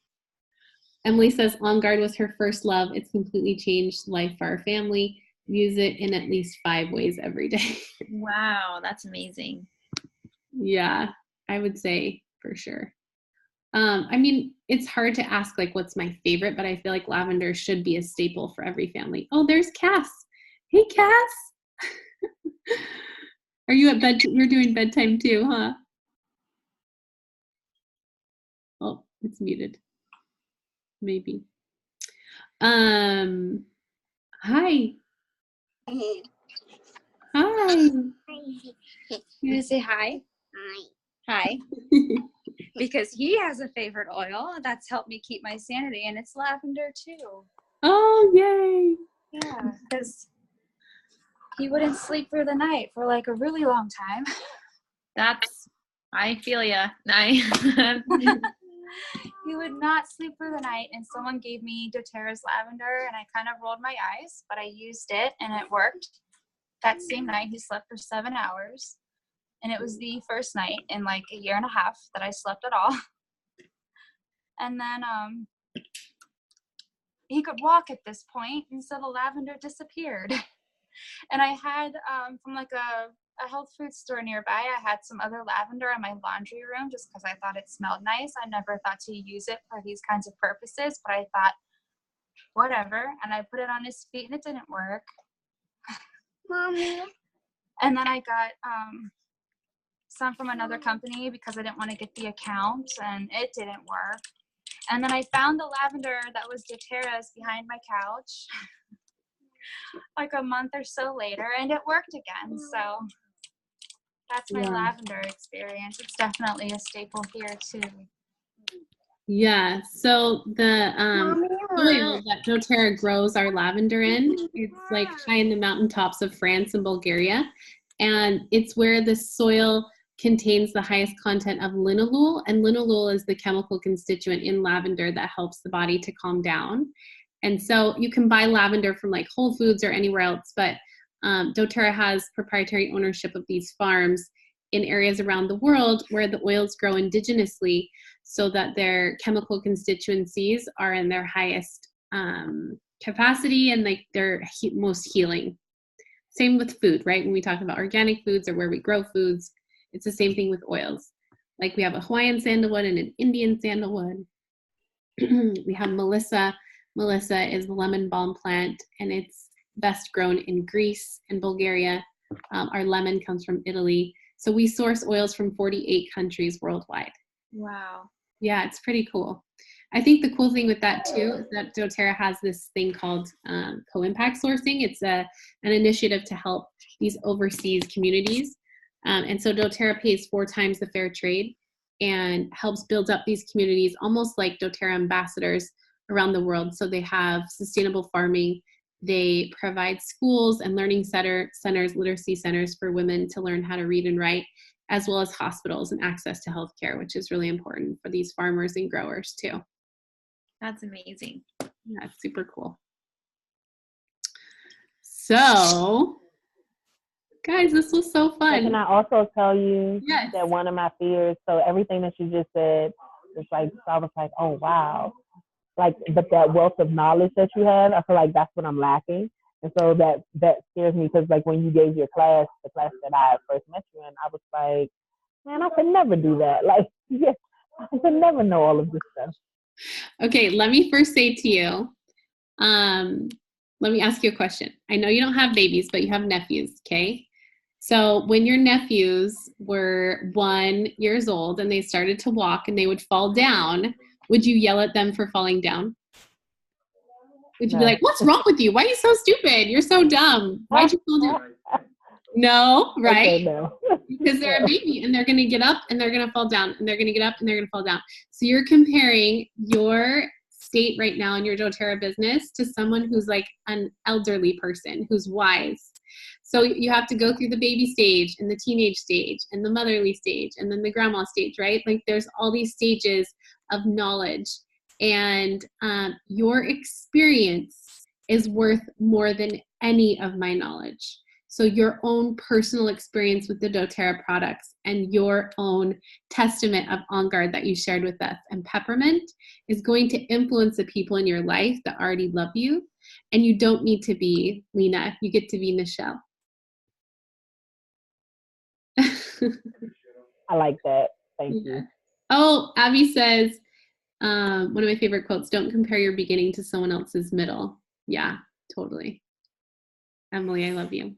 Emily says On Guard was her first love. It's completely changed life for our family. Use it in at least 5 ways every day. Wow, that's amazing. Yeah, I would say for sure. I mean, it's hard to ask like what's my favorite, but I feel like lavender should be a staple for every family. Oh, there's Cass. Hey, Cass. Are you at bed? You're doing bedtime too, huh? Oh, it's muted. Maybe. Hi. Hi. Hi. You You want to say hi? Hi. Hi. Because he has a favorite oil that's helped me keep my sanity, and it's lavender too. Oh, yay. Yeah, because he wouldn't sleep through the night for like a really long time. I feel ya. He would not sleep through the night, and someone gave me doTERRA's lavender, and I kind of rolled my eyes, but I used it, and it worked. That same night, he slept for 7 hours, and it was the first night in like a year and a half that I slept at all. And then he could walk at this point, and so the lavender disappeared. And I had from like a a health food store nearby. I had some other lavender in my laundry room just because I thought it smelled nice. I never thought to use it for these kinds of purposes, but I thought, whatever. And I put it on his feet and it didn't work. Mommy. And then I got some from another company because I didn't want to get the account, and it didn't work. And then I found the lavender that was doTERRA's behind my couch like a month or so later, and it worked again. So that's my lavender experience. It's definitely a staple here too. Yeah, so the soil that doTERRA grows our lavender in, it's like high in the mountaintops of France and Bulgaria, and it's where the soil contains the highest content of linalool, and linalool is the chemical constituent in lavender that helps the body to calm down. And so you can buy lavender from like Whole Foods or anywhere else, but doTERRA has proprietary ownership of these farms in areas around the world where the oils grow indigenously, so that their chemical constituencies are in their highest capacity and like their most healing. Same with food, right? When we talk about organic foods or where we grow foods, it's the same thing with oils. Like we have a Hawaiian sandalwood and an Indian sandalwood. We have Melissa. Melissa is the lemon balm plant, and it's best grown in Greece and Bulgaria. Our lemon comes from Italy. So we source oils from 48 countries worldwide. Wow. Yeah, it's pretty cool. I think the cool thing with that too is that doTERRA has this thing called co-impact sourcing. It's an initiative to help these overseas communities. And so doTERRA pays 4 times the fair trade and helps build up these communities almost like doTERRA ambassadors around the world. So they have sustainable farming. They provide schools and learning centers, literacy centers for women to learn how to read and write, as well as hospitals and access to healthcare, which is really important for these farmers and growers too. That's amazing. Yeah, it's super cool. So, guys, this was so fun. Can I also tell you that one of my fears, so everything that you just said, it's like, so I was like, oh, wow. Like, but that wealth of knowledge that you have, I feel like that's what I'm lacking. And so that scares me, because like when you gave your class, the class that I first met you in, I was like, man, I could never do that. Like, yes, I could never know all of this stuff. Okay, let me first say to you, let me ask you a question. I know you don't have babies, but you have nephews, okay? So when your nephews were 1 year old and they started to walk and they would fall down, would you yell at them for falling down? Would you be like, what's wrong with you? Why are you so stupid? You're so dumb. Why'd you fall down? No, right? Okay, no. Because they're a baby and they're going to get up and they're going to fall down and they're going to get up and they're going to fall down. So you're comparing your state right now in your doTERRA business to someone who's like an elderly person who's wise. So you have to go through the baby stage and the teenage stage and the motherly stage and then the grandma stage, right? Like there's all these stages of knowledge, and your experience is worth more than any of my knowledge. So your own personal experience with the doTERRA products and your own testament of On Guard that you shared with us and Peppermint is going to influence the people in your life that already love you. And you don't need to be Lena. You get to be Michelle. I like that. Thank you. Oh, Abby says, one of my favorite quotes, don't compare your beginning to someone else's middle. Yeah, totally. Emily, I love you.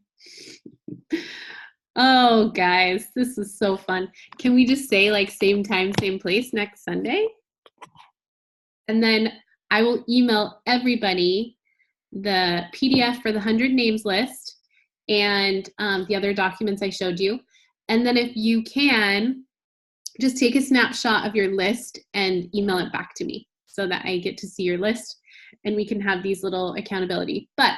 Oh, guys, this is so fun. Can we just say like same time, same place next Sunday? And then I will email everybody the PDF for the 100 names list and the other documents I showed you. And then if you can, just take a snapshot of your list and email it back to me so that I get to see your list and we can have these little accountability. But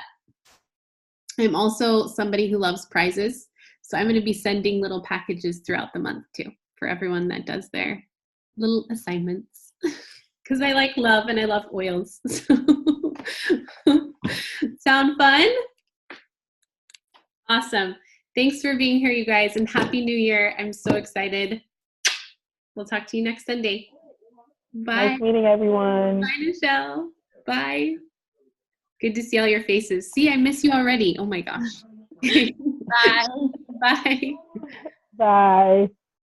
I'm also somebody who loves prizes. So I'm going to be sending little packages throughout the month too for everyone that does their little assignments. Because I like love and I love oils. Sound fun? Awesome. Thanks for being here, you guys, and Happy New Year. I'm so excited. We'll talk to you next Sunday. Bye. Nice meeting everyone. Bye, Michelle. Bye. Good to see all your faces. See, I miss you already. Oh my gosh. Bye. Bye. Bye.